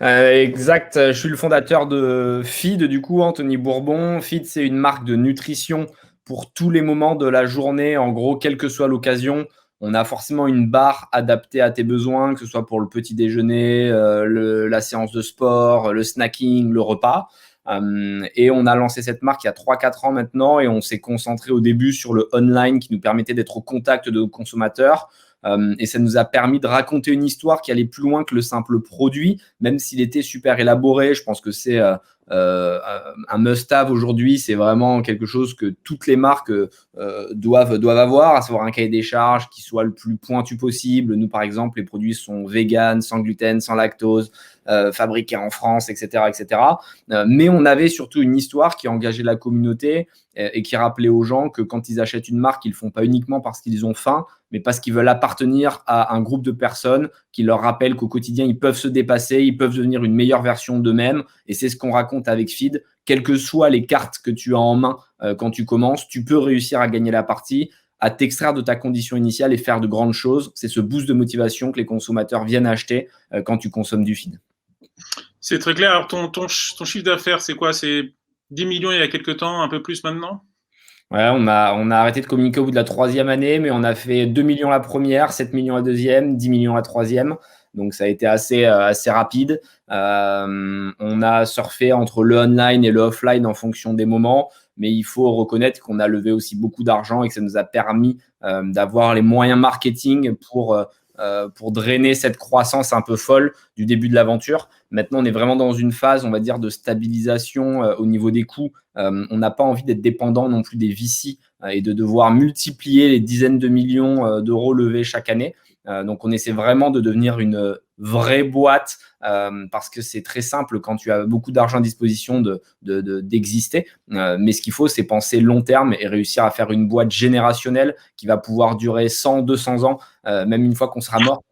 Exact. Je suis le fondateur de Feed, du coup, Anthony Bourbon. Feed, c'est une marque de nutrition pour tous les moments de la journée. En gros, quelle que soit l'occasion, on a forcément une barre adaptée à tes besoins, que ce soit pour le petit déjeuner, la séance de sport, le snacking, le repas. Et on a lancé cette marque il y a 3-4 ans maintenant et on s'est concentré au début sur le online qui nous permettait d'être au contact de nos consommateurs. Et ça nous a permis de raconter une histoire qui allait plus loin que le simple produit, même s'il était super élaboré. Je pense que c'est un must-have aujourd'hui. C'est vraiment quelque chose que toutes les marques doivent avoir, à savoir un cahier des charges qui soit le plus pointu possible. Nous, par exemple, les produits sont vegan, sans gluten, sans lactose, fabriqués en France, etc., etc. Mais on avait surtout une histoire qui engageait la communauté et qui rappelait aux gens que quand ils achètent une marque, ils le font pas uniquement parce qu'ils ont faim, mais parce qu'ils veulent appartenir à un groupe de personnes qui leur rappellent qu'au quotidien, ils peuvent se dépasser, ils peuvent devenir une meilleure version d'eux-mêmes. Et c'est ce qu'on raconte avec Feed. Quelles que soient les cartes que tu as en main quand tu commences, tu peux réussir à gagner la partie, à t'extraire de ta condition initiale et faire de grandes choses. C'est ce boost de motivation que les consommateurs viennent acheter quand tu consommes du Feed. C'est très clair. Alors, ton chiffre d'affaires, c'est quoi? C'est 10 millions il y a quelques temps, un peu plus maintenant? Ouais, on a arrêté de communiquer au bout de la troisième année, mais on a fait 2 millions la première, 7 millions la deuxième, 10 millions la troisième. Donc, ça a été assez rapide. On a surfé entre le online et le offline en fonction des moments, mais il faut reconnaître qu'on a levé aussi beaucoup d'argent et que ça nous a permis d'avoir les moyens marketing pour drainer cette croissance un peu folle du début de l'aventure. Maintenant, on est vraiment dans une phase, on va dire, de stabilisation au niveau des coûts. On n'a pas envie d'être dépendant non plus des VC et de devoir multiplier les dizaines de millions d'euros levés chaque année. Donc, on essaie vraiment de devenir une vraie boîte parce que c'est très simple quand tu as beaucoup d'argent à disposition d'exister. Mais ce qu'il faut, c'est penser long terme et réussir à faire une boîte générationnelle qui va pouvoir durer 100, 200 ans, même une fois qu'on sera mort.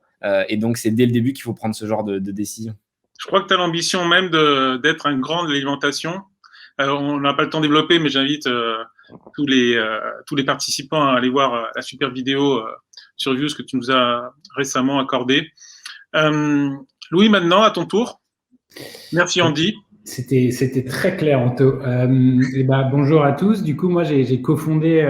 Et donc, c'est dès le début qu'il faut prendre ce genre de décision. Je crois que tu as l'ambition même d'être un grand de l'alimentation. On n'a pas le temps de développer, mais j'invite tous les participants à aller voir la super vidéo sur Views que tu nous as récemment accordée. Louis, maintenant, à ton tour. Merci Andy. C'était très clair, Anto. Bonjour à tous. Du coup, moi, j'ai cofondé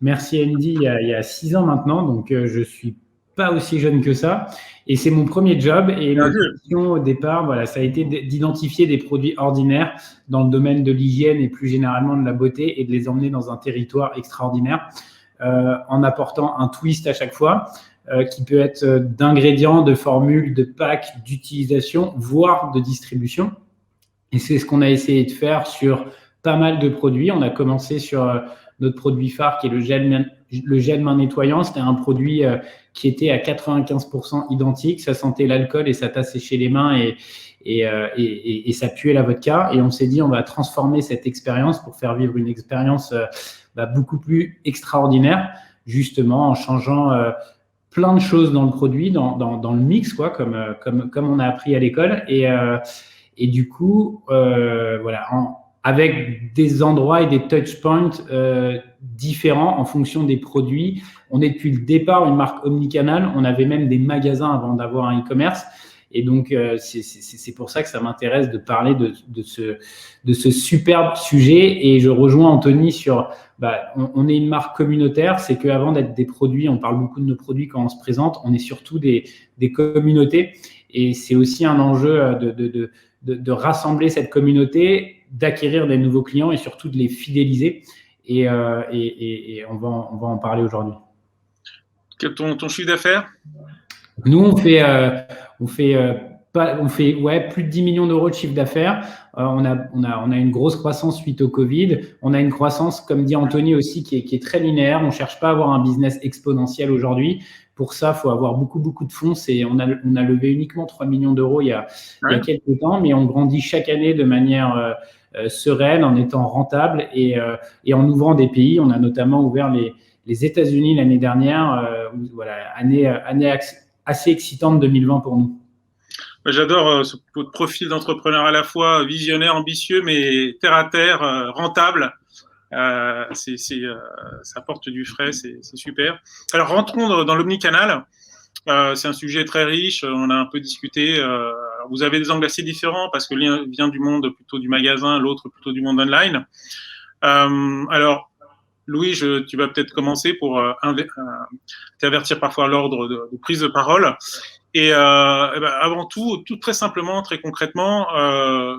Merci Andy il y a 6 ans maintenant, donc je suis pas aussi jeune que ça. Et c'est mon premier job. Et ma mission au départ, voilà, ça a été d'identifier des produits ordinaires dans le domaine de l'hygiène et plus généralement de la beauté et de les emmener dans un territoire extraordinaire en apportant un twist à chaque fois. Qui peut être d'ingrédients, de formules, de packs, d'utilisation, voire de distribution. Et c'est ce qu'on a essayé de faire sur pas mal de produits. On a commencé sur notre produit phare qui est le gel main nettoyant. C'était un produit qui était à 95% identique. Ça sentait l'alcool et ça t'asséchait les mains et ça puait la vodka. Et on s'est dit, on va transformer cette expérience pour faire vivre une expérience beaucoup plus extraordinaire, justement en changeant plein de choses dans le produit, dans le mix, quoi, comme on a appris à l'école. Et du coup, voilà, avec des endroits et des touch points différents en fonction des produits. On est depuis le départ une marque omnicanal. On avait même des magasins avant d'avoir un e-commerce. Et donc, c'est pour ça que ça m'intéresse de parler de ce superbe sujet. Et je rejoins Anthony sur, on est une marque communautaire. C'est qu'avant d'être des produits, on parle beaucoup de nos produits quand on se présente, on est surtout des communautés. Et c'est aussi un enjeu de rassembler cette communauté, d'acquérir des nouveaux clients et surtout de les fidéliser. Et on va en parler aujourd'hui. Ton chiffre d'affaires? Nous, on fait plus de 10 millions d'euros de chiffre d'affaires. On a une grosse croissance suite au Covid. On a une croissance, comme dit Anthony aussi, qui est très linéaire. On ne cherche pas à avoir un business exponentiel aujourd'hui. Pour ça, il faut avoir beaucoup de fonds. On a levé uniquement 3 millions d'euros il y a quelques temps, mais on grandit chaque année de manière sereine, en étant rentable et en ouvrant des pays. On a notamment ouvert les États-Unis l'année dernière. Année assez excitante 2020 pour nous. J'adore votre profil d'entrepreneur à la fois visionnaire, ambitieux, mais terre à terre, rentable. Ça apporte du frais, c'est super. Alors rentrons dans l'omnicanal. C'est un sujet très riche, on a un peu discuté. Vous avez des angles assez différents parce que l'un vient du monde plutôt du magasin, l'autre plutôt du monde online. Alors, Louis, tu vas peut-être commencer pour t'avertir parfois à l'ordre de prise de parole. Et avant tout très simplement, très concrètement,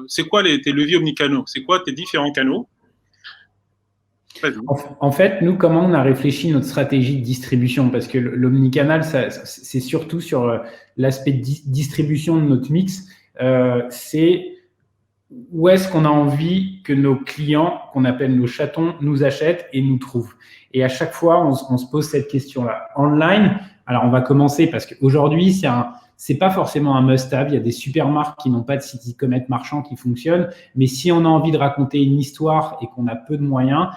c'est quoi tes leviers omnicanaux? C'est quoi tes différents canaux? En fait, nous, comment on a réfléchi notre stratégie de distribution? Parce que l'omnicanal, c'est surtout sur l'aspect de distribution de notre mix. C'est où est-ce qu'on a envie que nos clients, qu'on appelle nos chatons, nous achètent et nous trouvent. Et à chaque fois, on se pose cette question-là. Online, alors on va commencer parce qu'aujourd'hui, c'est pas forcément un must-have. Il y a des super marques qui n'ont pas de site e-commerce marchand qui fonctionne. Mais si on a envie de raconter une histoire et qu'on a peu de moyens,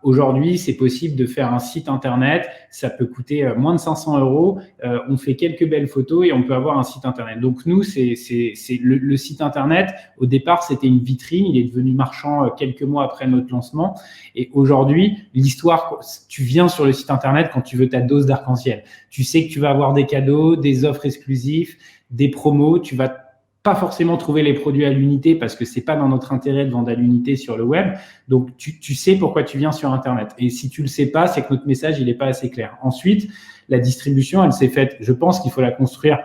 aujourd'hui, c'est possible de faire un site internet. Ça peut coûter moins de 500 €. On fait quelques belles photos et on peut avoir un site internet. Donc, nous, c'est le site internet. Au départ, c'était une vitrine. Il est devenu marchand quelques mois après notre lancement. Et aujourd'hui, l'histoire, tu viens sur le site internet quand tu veux ta dose d'arc-en-ciel. Tu sais que tu vas avoir des cadeaux, des offres exclusives, des promos. Tu vas pas forcément trouver les produits à l'unité parce que c'est pas dans notre intérêt de vendre à l'unité sur le web. Donc, tu sais pourquoi tu viens sur Internet. Et si tu le sais pas, c'est que notre message, il est pas assez clair. Ensuite, la distribution, elle s'est faite, je pense qu'il faut la construire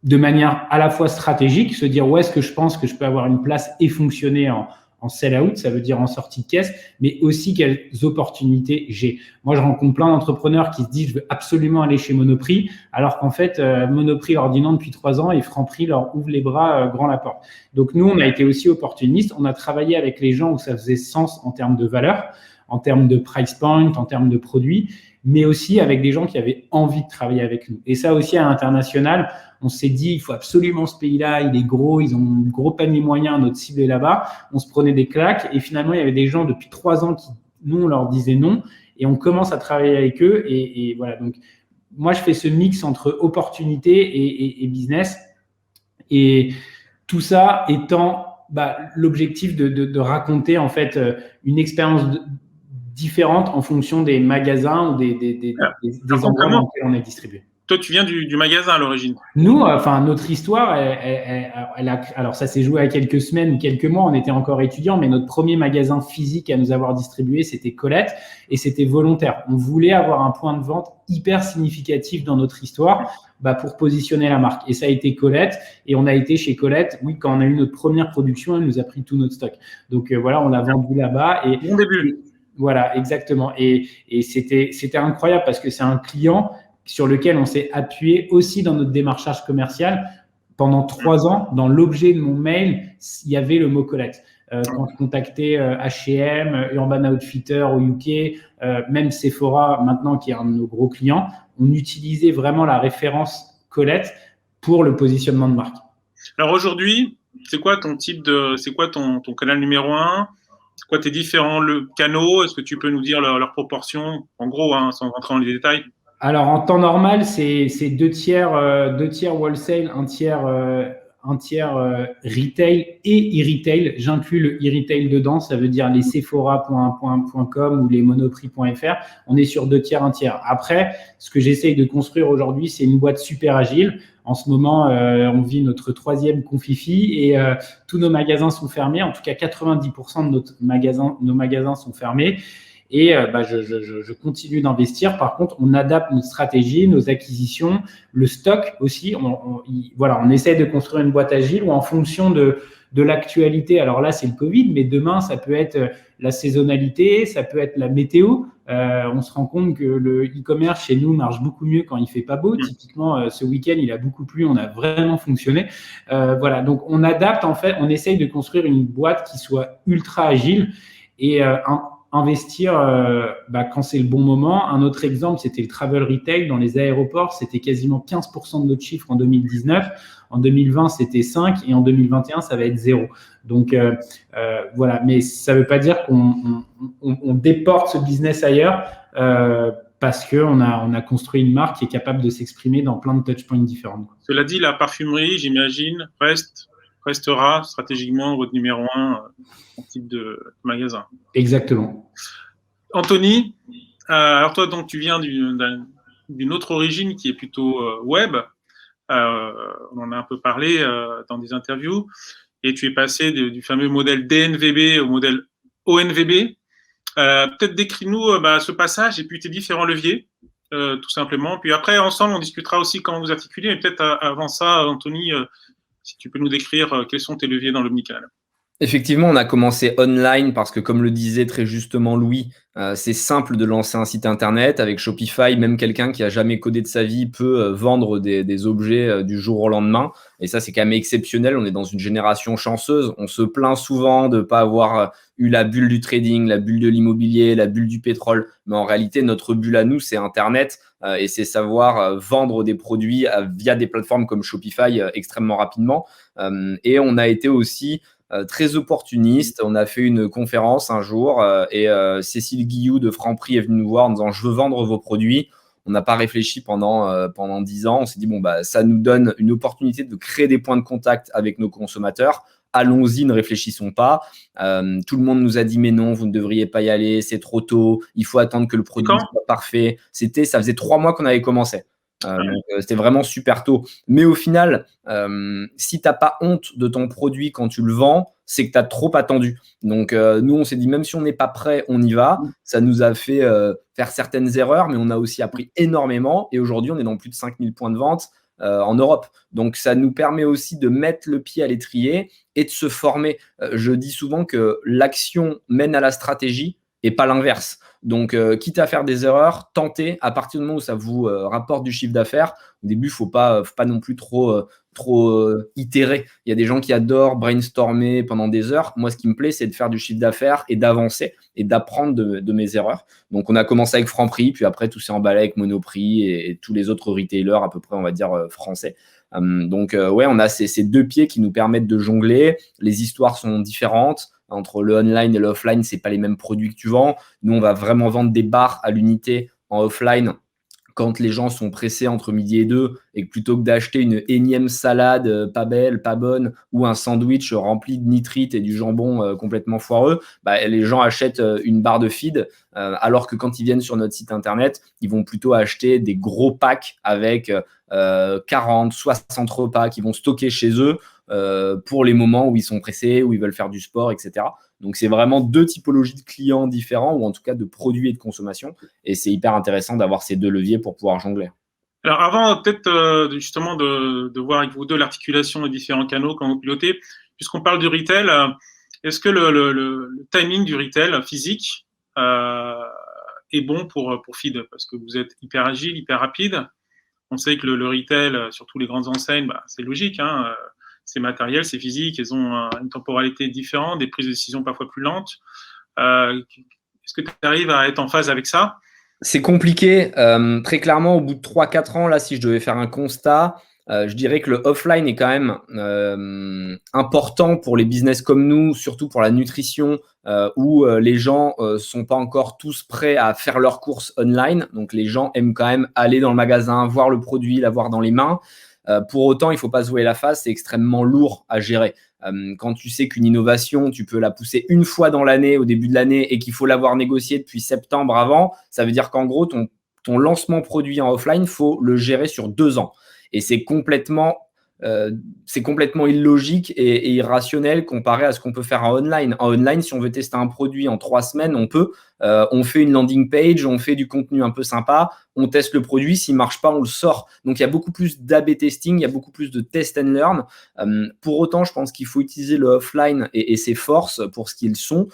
de manière à la fois stratégique, se dire où est-ce que je pense que je peux avoir une place et fonctionner en sell-out, ça veut dire en sortie de caisse, mais aussi quelles opportunités j'ai. Moi, je rencontre plein d'entrepreneurs qui se disent je veux absolument aller chez Monoprix, alors qu'en fait, Monoprix leur dit non depuis 3 ans et Franprix leur ouvre les bras grand la porte. Donc, nous, on a été aussi opportunistes. On a travaillé avec les gens où ça faisait sens en termes de valeur, en termes de price point, en termes de produits, mais aussi avec des gens qui avaient envie de travailler avec nous. Et ça aussi, à l'international, on s'est dit, il faut absolument ce pays-là, il est gros, ils ont un gros panier moyen, notre cible est là-bas. On se prenait des claques et finalement, il y avait des gens depuis 3 ans qui, nous, on leur disait non et on commence à travailler avec eux. Et voilà, donc moi, je fais ce mix entre opportunité et business. Et tout ça étant l'objectif de raconter en fait une expérience différente en fonction des magasins ou des endroits dans lesquels on est distribué. Toi, tu viens du magasin à l'origine. Nous, notre histoire, alors ça s'est joué à quelques semaines ou quelques mois, on était encore étudiants, mais notre premier magasin physique à nous avoir distribué, c'était Colette, et c'était volontaire. On voulait avoir un point de vente hyper significatif dans notre histoire pour positionner la marque. Et ça a été Colette, et on a été chez Colette, oui, quand on a eu notre première production, elle nous a pris tout notre stock. Donc voilà, on l'a vendu là-bas. Et bon début. Voilà, exactement. Et c'était incroyable parce que c'est un client sur lequel on s'est appuyé aussi dans notre démarchage commercial. Pendant 3 ans, dans l'objet de mon mail, il y avait le mot Colette. Quand je contactais H&M, Urban Outfitters au UK, même Sephora maintenant qui est un de nos gros clients, on utilisait vraiment la référence Colette pour le positionnement de marque. Alors aujourd'hui, c'est quoi ton canal numéro 1? C'est quoi tes différents canaux? Est-ce que tu peux nous dire leur proportion? En gros, sans rentrer dans les détails. Alors, en temps normal, c'est 2 tiers wholesale, un tiers retail et e-retail. J'inclus le e-retail dedans, ça veut dire les sephora.com ou les monoprix.fr. On est sur 2 tiers, 1 tiers. Après, ce que j'essaye de construire aujourd'hui, c'est une boîte super agile. En ce moment, on vit notre 3e confifi et tous nos magasins sont fermés. En tout cas, 90% de nos magasins sont fermés. Et je continue d'investir. Par contre, on adapte notre stratégie, nos acquisitions, le stock aussi. On essaie de construire une boîte agile où en fonction de l'actualité, alors là, c'est le Covid, mais demain, ça peut être la saisonnalité, ça peut être la météo. On se rend compte que le e-commerce chez nous marche beaucoup mieux quand il fait pas beau. Typiquement, ce week-end, il a beaucoup plu, on a vraiment fonctionné. Voilà, donc on adapte en fait, on essaye de construire une boîte qui soit ultra agile et investir quand c'est le bon moment. Un autre exemple, c'était le travel retail dans les aéroports. C'était quasiment 15% de notre chiffre en 2019. En 2020, c'était 5 et en 2021, ça va être 0. Donc, voilà. Mais ça ne veut pas dire qu'on déporte ce business ailleurs parce qu'on a construit une marque qui est capable de s'exprimer dans plein de touchpoints différents. Cela dit, la parfumerie, j'imagine, restera stratégiquement votre numéro 1 en type de magasin. Exactement. Anthony, alors toi, donc, tu viens d'une autre origine qui est plutôt web. On en a un peu parlé dans des interviews. Et tu es passé du fameux modèle DNVB au modèle ONVB. Peut-être décris-nous ce passage et puis tes différents leviers, tout simplement. Puis après, ensemble, on discutera aussi comment vous articulez. Mais peut-être avant ça, Anthony, si tu peux nous décrire quels sont tes leviers dans l'omnicanal. Effectivement, on a commencé online parce que, comme le disait très justement Louis, c'est simple de lancer un site internet. Avec Shopify, même quelqu'un qui a jamais codé de sa vie peut vendre des objets du jour au lendemain. Et ça, c'est quand même exceptionnel. On est dans une génération chanceuse. On se plaint souvent de ne pas avoir eu la bulle du trading, la bulle de l'immobilier, la bulle du pétrole. Mais en réalité, notre bulle à nous, c'est Internet et c'est savoir vendre des produits via des plateformes comme Shopify extrêmement rapidement. Et on a été aussi très opportuniste. On a fait une conférence un jour et Cécile Guilloux de Franprix est venue nous voir en disant « Je veux vendre vos produits ». On n'a pas réfléchi pendant 10 ans. On s'est dit, ça nous donne une opportunité de créer des points de contact avec nos consommateurs. Allons-y, ne réfléchissons pas. Tout le monde nous a dit, mais non, vous ne devriez pas y aller, c'est trop tôt, il faut attendre que le produit soit parfait. Ça faisait 3 mois qu'on avait commencé. Donc, c'était vraiment super tôt. Mais au final, si tu n'as pas honte de ton produit quand tu le vends, c'est que tu as trop attendu. Donc, nous, on s'est dit, même si on n'est pas prêt, on y va. Ça nous a fait faire certaines erreurs, mais on a aussi appris énormément. Et aujourd'hui, on est dans plus de 5000 points de vente en Europe. Donc, ça nous permet aussi de mettre le pied à l'étrier et de se former. Je dis souvent que l'action mène à la stratégie et pas l'inverse. Donc, quitte à faire des erreurs, tentez à partir du moment où ça vous rapporte du chiffre d'affaires. Au début, il ne faut pas non plus trop itérer. Il y a des gens qui adorent brainstormer pendant des heures. Moi, ce qui me plaît, c'est de faire du chiffre d'affaires et d'avancer et d'apprendre de mes erreurs. Donc, on a commencé avec Franprix, puis après, tout s'est emballé avec Monoprix et tous les autres retailers à peu près, on va dire, français. Donc, on a ces 2 pieds qui nous permettent de jongler. Les histoires sont différentes. Entre le online et le offline, ce n'est pas les mêmes produits que tu vends. Nous, on va vraiment vendre des bars à l'unité en offline quand les gens sont pressés entre midi et 2 et que plutôt que d'acheter une énième salade pas belle, pas bonne ou un sandwich rempli de nitrite et du jambon complètement foireux, les gens achètent une barre de feed alors que quand ils viennent sur notre site internet, ils vont plutôt acheter des gros packs avec 40, 60 repas qu'ils vont stocker chez eux pour les moments où ils sont pressés, où ils veulent faire du sport, etc. Donc, c'est vraiment 2 typologies de clients différents ou en tout cas de produits et de consommation. Et c'est hyper intéressant d'avoir ces 2 leviers pour pouvoir jongler. Alors, avant peut-être justement de voir avec vous deux l'articulation des différents canaux quand vous pilotez, puisqu'on parle du retail, est-ce que le timing du retail physique est bon pour Feed? Parce que vous êtes hyper agile, hyper rapide. On sait que le retail, surtout les grandes enseignes, c'est logique, hein, c'est matériel, c'est physique, elles ont une temporalité différente, des prises de décision parfois plus lentes. Est-ce que tu arrives à être en phase avec ça? C'est compliqué. Très clairement, au bout de 3-4 ans, là, si je devais faire un constat, je dirais que le offline est quand même important pour les business comme nous, surtout pour la nutrition, où les gens sont pas encore tous prêts à faire leurs courses online. Donc, les gens aiment quand même aller dans le magasin, voir le produit, l'avoir dans les mains. Pour autant, il ne faut pas se voiler la face, c'est extrêmement lourd à gérer. Quand tu sais qu'une innovation, tu peux la pousser une fois dans l'année, au début de l'année, et qu'il faut l'avoir négociée depuis septembre avant, ça veut dire qu'en gros, ton lancement produit en offline, il faut le gérer sur 2 ans. Et c'est complètement illogique et irrationnel comparé à ce qu'on peut faire en online. En online, si on veut tester un produit en 3 semaines, on peut. On fait une landing page, on fait du contenu un peu sympa, on teste le produit, s'il ne marche pas, on le sort. Donc, il y a beaucoup plus d'A/B testing, il y a beaucoup plus de test and learn. Pour autant, je pense qu'il faut utiliser le offline et ses forces pour ce qu'ils sont.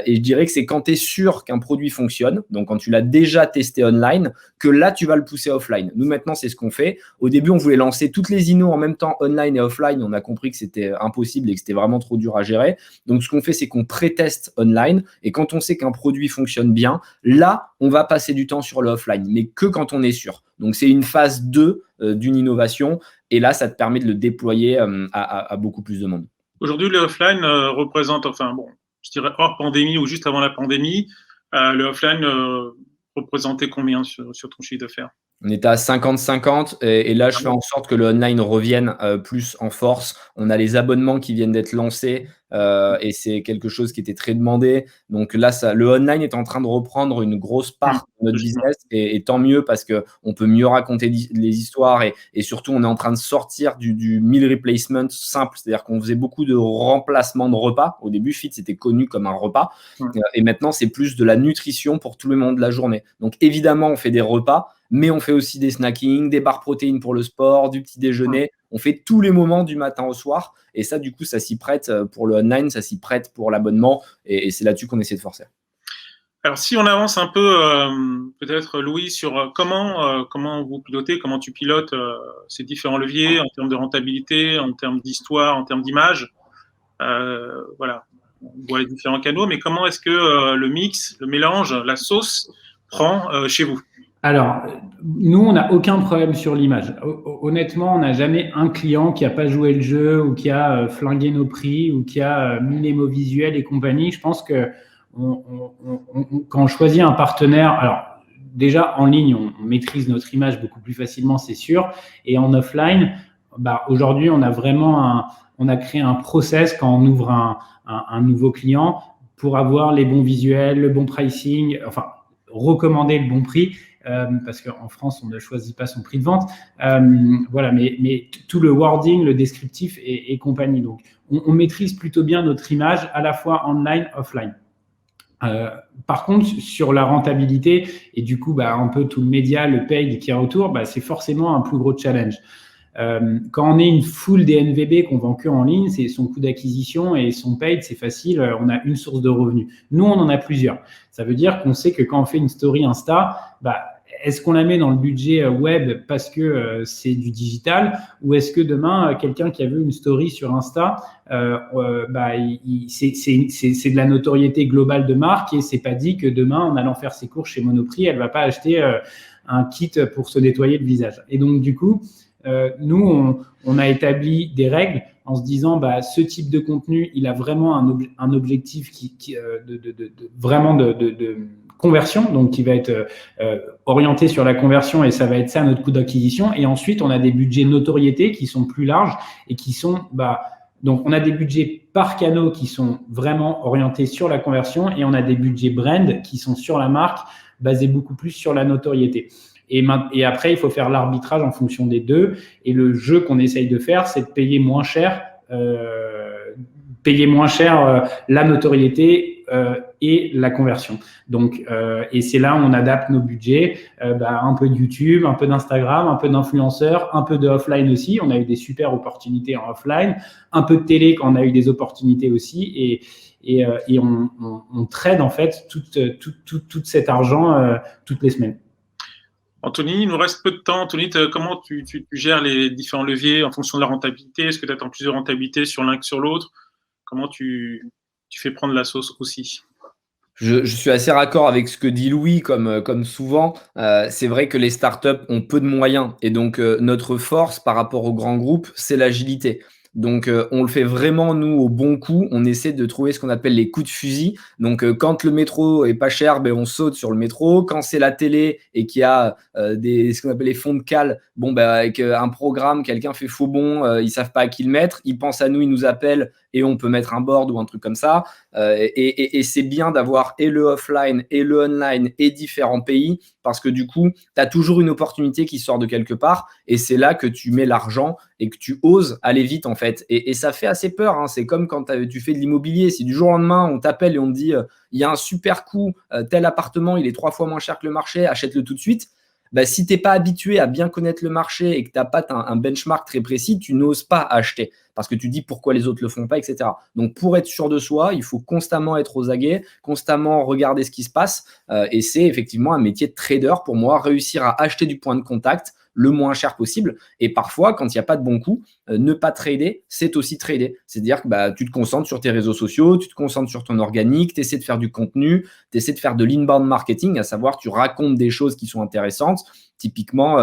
Et je dirais que c'est quand tu es sûr qu'un produit fonctionne, donc quand tu l'as déjà testé online, que là, tu vas le pousser offline. Nous, maintenant, c'est ce qu'on fait. Au début, on voulait lancer toutes les innos en même temps, online et offline. On a compris que c'était impossible et que c'était vraiment trop dur à gérer. Donc, ce qu'on fait, c'est qu'on pré-teste online. Et quand on sait qu'un produit fonctionne bien, là, on va passer du temps sur le offline, mais que quand on est sûr. Donc, c'est une phase 2 d'une innovation. Et là, ça te permet de le déployer à beaucoup plus de monde. Aujourd'hui, le offline représente, je dirais hors pandémie ou juste avant la pandémie, le offline représentait combien sur ton chiffre d'affaires? On était à 50-50 et là, je fais en sorte que le online revienne plus en force. On a les abonnements qui viennent d'être lancés et c'est quelque chose qui était très demandé. Donc là, le online est en train de reprendre une grosse part de notre business, et tant mieux, parce qu'on peut mieux raconter les histoires, et surtout, on est en train de sortir du meal replacement simple, c'est-à-dire qu'on faisait beaucoup de remplacement de repas. Au début, Fit, c'était connu comme un repas, et maintenant, c'est plus de la nutrition pour tout le monde de la journée. Donc évidemment, on fait des repas, mais on fait aussi des snackings, des barres protéines pour le sport, du petit déjeuner. On fait tous les moments du matin au soir. Et ça, du coup, ça s'y prête pour le online, ça s'y prête pour l'abonnement. Et c'est là-dessus qu'on essaie de forcer. Alors, si on avance un peu, peut-être, Louis, sur comment vous pilotez, comment tu pilotes ces différents leviers en termes de rentabilité, en termes d'histoire, en termes d'image. Voilà, on voit les différents canaux, mais comment est-ce que le mix, le mélange, la sauce prend chez vous? Alors, nous, on n'a aucun problème sur l'image. Honnêtement, on n'a jamais un client qui n'a pas joué le jeu, ou qui a flingué nos prix, ou qui a mis les mots visuels et compagnie. Je pense que quand on choisit un partenaire, alors déjà en ligne, on maîtrise notre image beaucoup plus facilement, c'est sûr. Et en offline, aujourd'hui, on a créé un process quand on ouvre un nouveau client pour avoir les bons visuels, le bon pricing, enfin, recommander le bon prix. Parce qu'en France, on ne choisit pas son prix de vente. Voilà, mais tout le wording, le descriptif et compagnie. Donc, on maîtrise plutôt bien notre image, à la fois online, offline. Par contre, sur la rentabilité, et du coup, un peu tout le média, le paid qui est autour, c'est forcément un plus gros challenge. Quand on est une full DNVB qu'on vend que en ligne, c'est son coût d'acquisition et son paid, c'est facile, on a une source de revenus. Nous, on en a plusieurs. Ça veut dire qu'on sait que quand on fait une story Insta, est-ce qu'on la met dans le budget web parce que c'est du digital, ou est-ce que demain, quelqu'un qui a vu une story sur Insta, c'est de la notoriété globale de marque, et c'est pas dit que demain, en allant faire ses courses chez Monoprix, elle va pas acheter un kit pour se nettoyer le visage. Et donc, du coup, nous, on a établi des règles en se disant, ce type de contenu, il a vraiment un objectif vraiment de conversion, donc qui va être orienté sur la conversion, et ça va être ça notre coût d'acquisition. Et ensuite, on a des budgets notoriété qui sont plus larges et qui sont, donc on a des budgets par canaux qui sont vraiment orientés sur la conversion, et on a des budgets brand qui sont sur la marque, basés beaucoup plus sur la notoriété. Et après, il faut faire l'arbitrage en fonction des deux. Et le jeu qu'on essaye de faire, c'est de payer moins cher la notoriété et la conversion. Donc, et c'est là où on adapte nos budgets, un peu de YouTube, un peu d'Instagram, un peu d'influenceurs, un peu de offline aussi. On a eu des super opportunités en offline, un peu de télé quand on a eu des opportunités aussi, et on trade en fait tout cet argent toutes les semaines. Anthony, il nous reste peu de temps. Anthony, comment tu gères les différents leviers en fonction de la rentabilité? Est-ce que tu attends plus de rentabilité sur l'un que sur l'autre? Comment tu fais prendre la sauce aussi? Je suis assez raccord avec ce que dit Louis, comme souvent. C'est vrai que les startups ont peu de moyens, et donc notre force par rapport aux grands groupes, c'est l'agilité. Donc, on le fait vraiment, nous, au bon coup. On essaie de trouver ce qu'on appelle les coups de fusil. Donc, quand le métro est pas cher, on saute sur le métro. Quand c'est la télé et qu'il y a ce qu'on appelle les fonds de cale, avec un programme, quelqu'un fait faux bond, ils savent pas à qui le mettre. Ils pensent à nous, ils nous appellent, et on peut mettre un board ou un truc comme ça. Et c'est bien d'avoir et le offline et le online et différents pays, parce que du coup, tu as toujours une opportunité qui sort de quelque part, et c'est là que tu mets l'argent et que tu oses aller vite, en fait. Et ça fait assez peur, hein. C'est comme quand tu fais de l'immobilier. Si du jour au lendemain, on t'appelle et on te dit il y a un super coup, tel appartement, il est 3 fois moins cher que le marché, achète-le tout de suite. Si tu n'es pas habitué à bien connaître le marché et que tu n'as pas un benchmark très précis, tu n'oses pas acheter, parce que tu dis pourquoi les autres ne le font pas, etc. Donc, pour être sûr de soi, il faut constamment être aux aguets, constamment regarder ce qui se passe. Et c'est effectivement un métier de trader pour moi, réussir à acheter du point de contact le moins cher possible. Et parfois, quand il n'y a pas de bon coup, ne pas trader, c'est aussi trader. C'est-à-dire que tu te concentres sur tes réseaux sociaux, tu te concentres sur ton organique, tu essaies de faire du contenu, tu essaies de faire de l'inbound marketing, à savoir tu racontes des choses qui sont intéressantes, typiquement,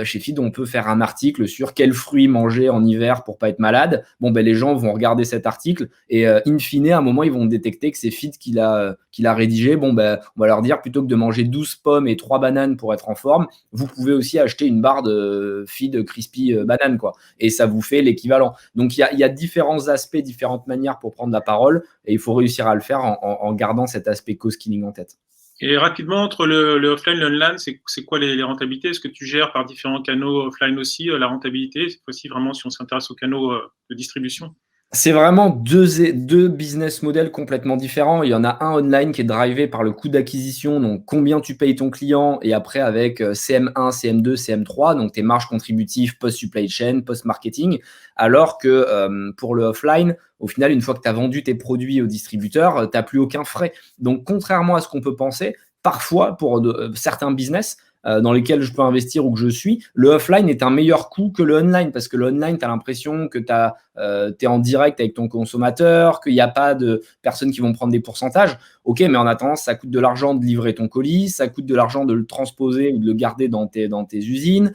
chez Feed, on peut faire un article sur quels fruits manger en hiver pour pas être malade. Bon, ben, les gens vont regarder cet article et in fine, à un moment, ils vont détecter que c'est Feed qui l'a rédigé. Bon, ben, on va leur dire, plutôt que de manger 12 pommes et 3 bananes pour être en forme, vous pouvez aussi acheter une barre de Feed Crispy banane, quoi. Et ça vous fait l'équivalent. Donc, il y a différents aspects, différentes manières pour prendre la parole et il faut réussir à le faire en gardant cet aspect co-skilling en tête. Et rapidement, entre le offline et l'online, c'est quoi les rentabilités? Est-ce que tu gères par différents canaux offline aussi la rentabilité? Cette fois-ci, vraiment, si on s'intéresse aux canaux de distribution. C'est vraiment deux business models complètement différents. Il y en a un online qui est drivé par le coût d'acquisition, donc combien tu payes ton client, et après avec CM1, CM2, CM3, donc tes marges contributives post-supply chain, post-marketing, alors que pour le offline, au final, une fois que tu as vendu tes produits au distributeur, tu n'as plus aucun frais. Donc, contrairement à ce qu'on peut penser, parfois, pour certains business, dans lesquels je peux investir ou que je suis, le offline est un meilleur coût que le online parce que le online, tu as l'impression que tu es en direct avec ton consommateur, qu'il n'y a pas de personnes qui vont prendre des pourcentages. Ok, mais en attendant, ça coûte de l'argent de livrer ton colis, ça coûte de l'argent de le transposer ou de le garder dans tes usines.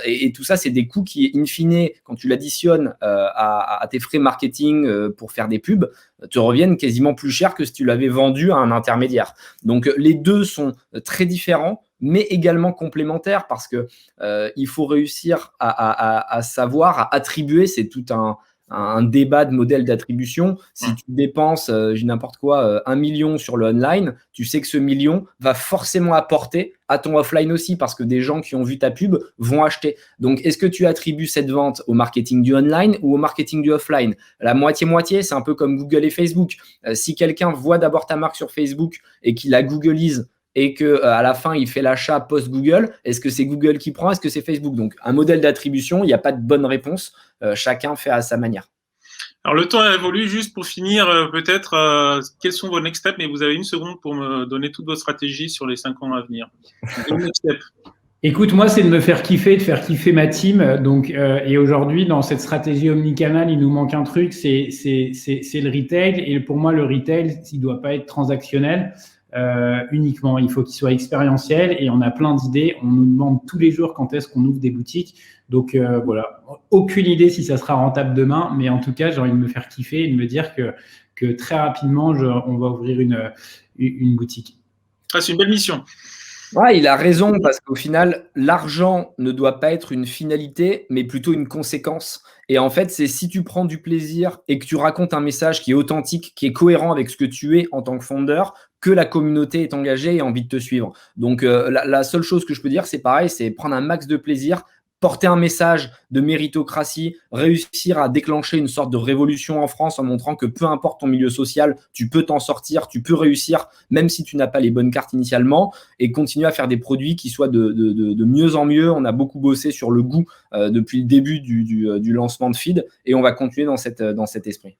Et tout ça, c'est des coûts qui, in fine, quand tu l'additionnes à tes frais marketing pour faire des pubs, te reviennent quasiment plus cher que si tu l'avais vendu à un intermédiaire. Donc, les deux sont très différents, mais également complémentaires parce que il faut réussir à savoir, à attribuer. C'est tout un débat de modèle d'attribution. Si tu dépenses, n'importe quoi, 1 million sur le online, tu sais que ce million va forcément apporter à ton offline aussi parce que des gens qui ont vu ta pub vont acheter. Donc, est-ce que tu attribues cette vente au marketing du online ou au marketing du offline? La moitié-moitié, c'est un peu comme Google et Facebook. Si quelqu'un voit d'abord ta marque sur Facebook et qu'il la Googleise et qu'à la fin, il fait l'achat post-Google, est-ce que c'est Google qui prend? Est-ce que c'est Facebook? Donc, un modèle d'attribution, il n'y a pas de bonne réponse. Chacun fait à sa manière. Alors, le temps a évolué. Juste pour finir, peut-être, quels sont vos next steps? Mais vous avez 1 seconde pour me donner toute votre stratégie sur les 5 ans à venir. Next step. Écoute, moi, c'est de me faire kiffer, de faire kiffer ma team. Donc, et aujourd'hui, dans cette stratégie omnicanal, il nous manque un truc, c'est le retail. Et pour moi, le retail, il ne doit pas être transactionnel. Uniquement, il faut qu'il soit expérientiel et on a plein d'idées. On nous demande tous les jours quand est-ce qu'on ouvre des boutiques. Donc voilà, aucune idée si ça sera rentable demain, mais en tout cas, j'ai envie de me faire kiffer et de me dire que très rapidement, on va ouvrir une boutique. Ah, c'est une belle mission. Ouais, il a raison parce qu'au final, l'argent ne doit pas être une finalité, mais plutôt une conséquence. Et en fait, c'est si tu prends du plaisir et que tu racontes un message qui est authentique, qui est cohérent avec ce que tu es en tant que fondeur, que la communauté est engagée et a envie de te suivre. Donc, la seule chose que je peux dire, c'est pareil, c'est prendre un max de plaisir, porter un message de méritocratie, réussir à déclencher une sorte de révolution en France en montrant que peu importe ton milieu social, tu peux t'en sortir, tu peux réussir, même si tu n'as pas les bonnes cartes initialement, et continuer à faire des produits qui soient de mieux en mieux. On a beaucoup bossé sur le goût depuis le début du lancement de Feed, et on va continuer dans cet esprit.